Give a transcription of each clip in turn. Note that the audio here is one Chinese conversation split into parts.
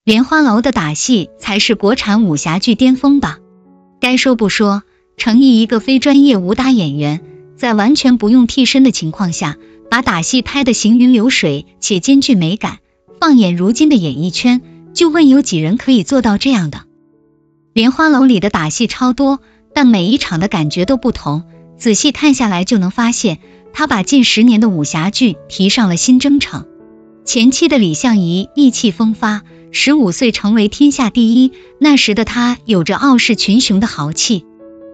莲花楼的打戏才是国产武侠剧巅峰吧。该说不说，程毅一个非专业武打演员，在完全不用替身的情况下，把打戏拍得行云流水且兼具美感。放眼如今的演艺圈，就问有几人可以做到这样的。莲花楼里的打戏超多，但每一场的感觉都不同，仔细看下来就能发现，他把近10年的武侠剧提上了新征程。前期的李相夷意气风发，15岁成为天下第一，那时的他有着傲视群雄的豪气。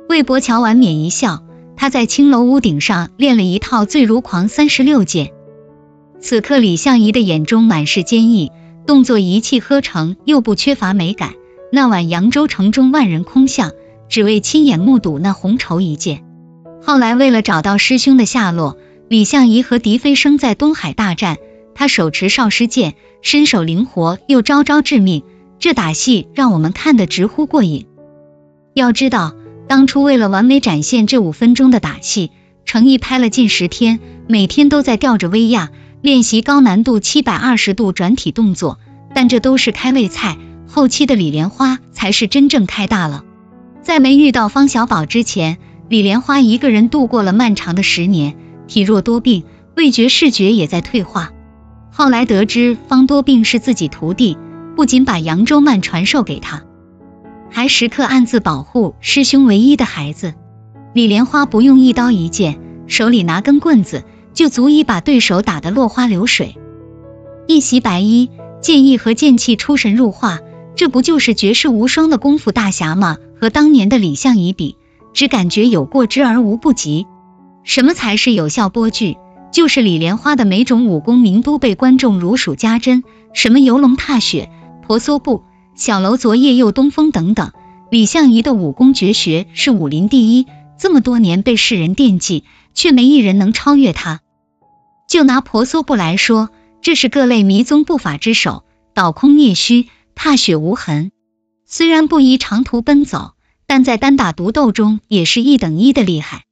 为博乔婉免一笑，他在青楼屋顶上练了一套醉如狂36剑。此刻李相夷的眼中满是坚毅，动作一气呵成，又不缺乏美感。那晚扬州城中万人空巷，只为亲眼目睹那红绸一剑。后来为了找到师兄的下落，李相夷和狄飞升在东海大战，他手持少师剑，身手灵活又招招致命，这打戏让我们看得直呼过瘾。要知道，当初为了完美展现这5分钟的打戏，程毅拍了近10天，每天都在吊着威亚练习高难度720度转体动作，但这都是开胃菜，后期的李莲花才是真正开大了。在没遇到方小宝之前，李莲花一个人度过了漫长的10年，体弱多病，味觉视觉也在退化。后来得知方多病是自己徒弟，不仅把扬州慢传授给他，还时刻暗自保护师兄唯一的孩子。李莲花不用一刀一剑，手里拿根棍子就足以把对手打得落花流水。一袭白衣，剑意和剑气出神入化，这不就是绝世无双的功夫大侠吗？和当年的李相夷比，只感觉有过之而无不及。什么才是有效播剧？就是李莲花的每种武功名都被观众如数家珍，什么游龙踏雪、婆娑步、小楼昨夜又东风等等。李相夷的武功绝学是武林第一，这么多年被世人惦记，却没一人能超越他。就拿婆娑步来说，这是各类迷踪步法之首，倒空聂虚，踏雪无痕。虽然不宜长途奔走，但在单打独斗中也是1等1的厉害。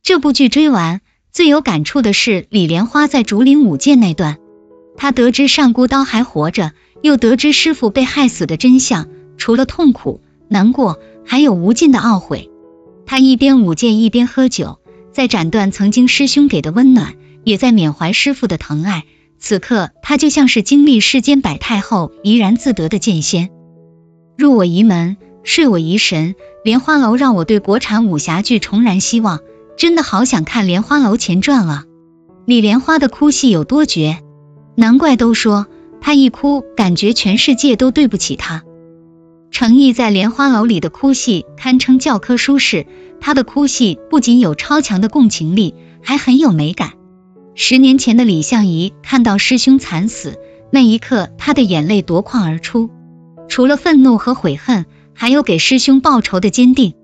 这部剧追完，最有感触的是李莲花在竹林舞剑那段。他得知单孤刀还活着，又得知师父被害死的真相，除了痛苦、难过，还有无尽的懊悔。他一边舞剑一边喝酒，在斩断曾经师兄给的温暖，也在缅怀师父的疼爱。此刻他就像是经历世间百态后怡然自得的剑仙。入我仪门，睡我仪神，莲花楼让我对国产武侠剧重燃希望，真的好想看莲花楼前传啊。李莲花的哭戏有多绝，难怪都说他一哭感觉全世界都对不起他。程毅在莲花楼里的哭戏堪称教科书式，他的哭戏不仅有超强的共情力，还很有美感。10年前的李相夷看到师兄惨死，那一刻他的眼泪夺眶而出，除了愤怒和悔恨，还有给师兄报仇的坚定。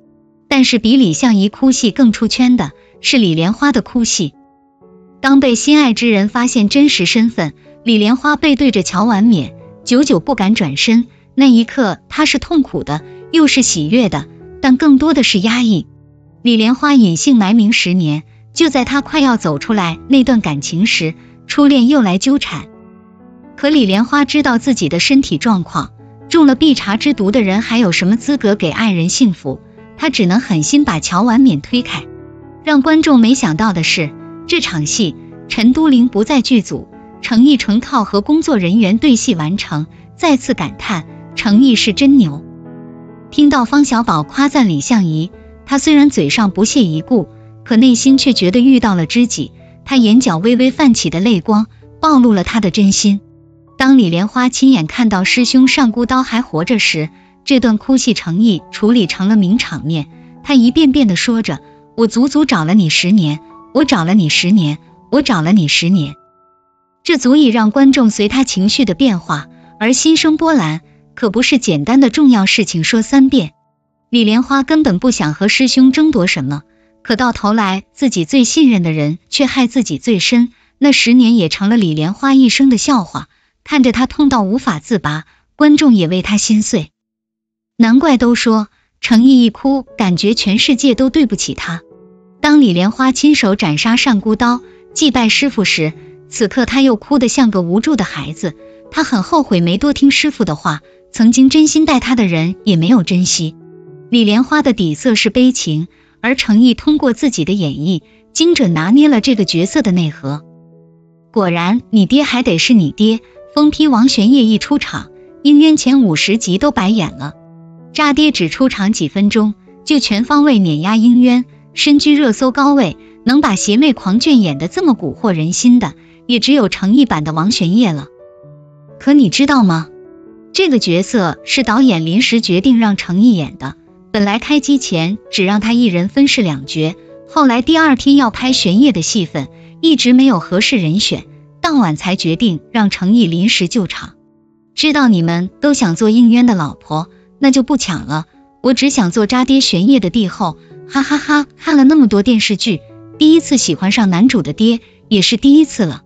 但是比李相夷哭戏更出圈的是李莲花的哭戏。当被心爱之人发现真实身份，李莲花背对着乔婉冕，久久不敢转身，那一刻她是痛苦的，又是喜悦的，但更多的是压抑。李莲花隐姓埋名10年，就在她快要走出来那段感情时，初恋又来纠缠。可李莲花知道自己的身体状况，中了必查之毒的人还有什么资格给爱人幸福？她只能狠心把乔婉冕推开。让观众没想到的是，这场戏陈都灵不在剧组，程毅纯靠和工作人员对戏完成，再次感叹程毅是真牛。听到方小宝夸赞李相夷，他虽然嘴上不屑一顾，可内心却觉得遇到了知己。他眼角微微泛起的泪光暴露了他的真心。当李莲花亲眼看到师兄单孤刀还活着时，这段哭戏程毅处理成了名场面。他一遍遍地说着，我足足找了你10年，我找了你10年，我找了你10年。这足以让观众随他情绪的变化而心生波澜，可不是简单的重要事情说3遍。李莲花根本不想和师兄争夺什么，可到头来自己最信任的人却害自己最深，那10年也成了李莲花一生的笑话。看着他痛到无法自拔，观众也为他心碎。难怪都说程毅一哭感觉全世界都对不起他。当李莲花亲手斩杀单孤刀祭拜师父时，此刻他又哭得像个无助的孩子，他很后悔没多听师傅的话，曾经真心待他的人也没有珍惜。李莲花的底色是悲情，而程毅通过自己的演绎，精准拿捏了这个角色的内核。果然，你爹还得是你爹，疯批王玄烨一出场，应渊前50集都白演了。渣爹只出场几分钟，就全方位碾压应渊，身居热搜高位，能把邪魅狂眷演得这么蛊惑人心的，也只有程毅版的王玄烨了。可你知道吗？这个角色是导演临时决定让程毅演的，本来开机前只让他一人分饰2角，后来第2天要拍玄烨的戏份，一直没有合适人选，当晚才决定让程毅临时救场。知道你们都想做应渊的老婆，那就不抢了，我只想做渣爹玄烨的帝后，哈哈哈！看了那么多电视剧，第一次喜欢上男主的爹，也是第一次了。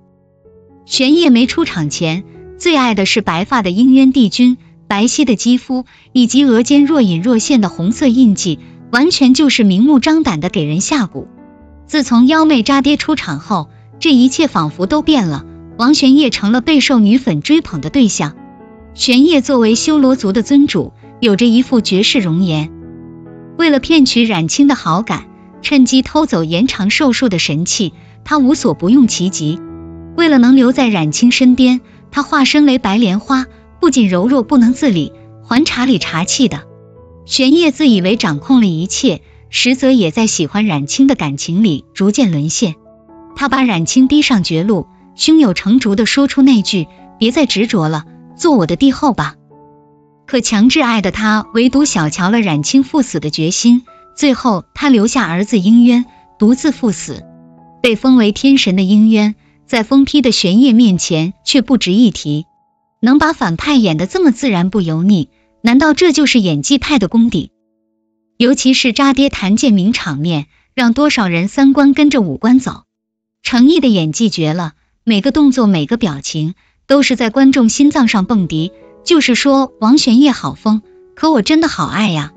玄烨没出场前，最爱的是白发的应渊帝君，白皙的肌肤以及额间若隐若现的红色印记，完全就是明目张胆的给人下蛊。自从妖媚渣爹出场后，这一切仿佛都变了，王玄烨成了备受女粉追捧的对象。玄烨作为修罗族的尊主，有着一副绝世容颜，为了骗取冉青的好感，趁机偷走延长寿数的神器，他无所不用其极。为了能留在冉青身边，他化身为白莲花，不仅柔弱不能自理，还茶里茶气的。玄烨自以为掌控了一切，实则也在喜欢冉青的感情里逐渐沦陷。他把冉青逼上绝路，胸有成竹地说出那句别再执着了，做我的帝后吧。可强制爱的他唯独小瞧了冉青赴死的决心，最后他留下儿子应渊，独自赴死。被封为天神的应渊，在疯批的玄烨面前却不值一提。能把反派演得这么自然不油腻，难道这就是演技派的功底？尤其是渣爹谭健名场面，让多少人三观跟着五官走。程毅的演技绝了，每个动作每个表情都是在观众心脏上蹦迪。就是说王玄烨好疯，可我真的好爱呀。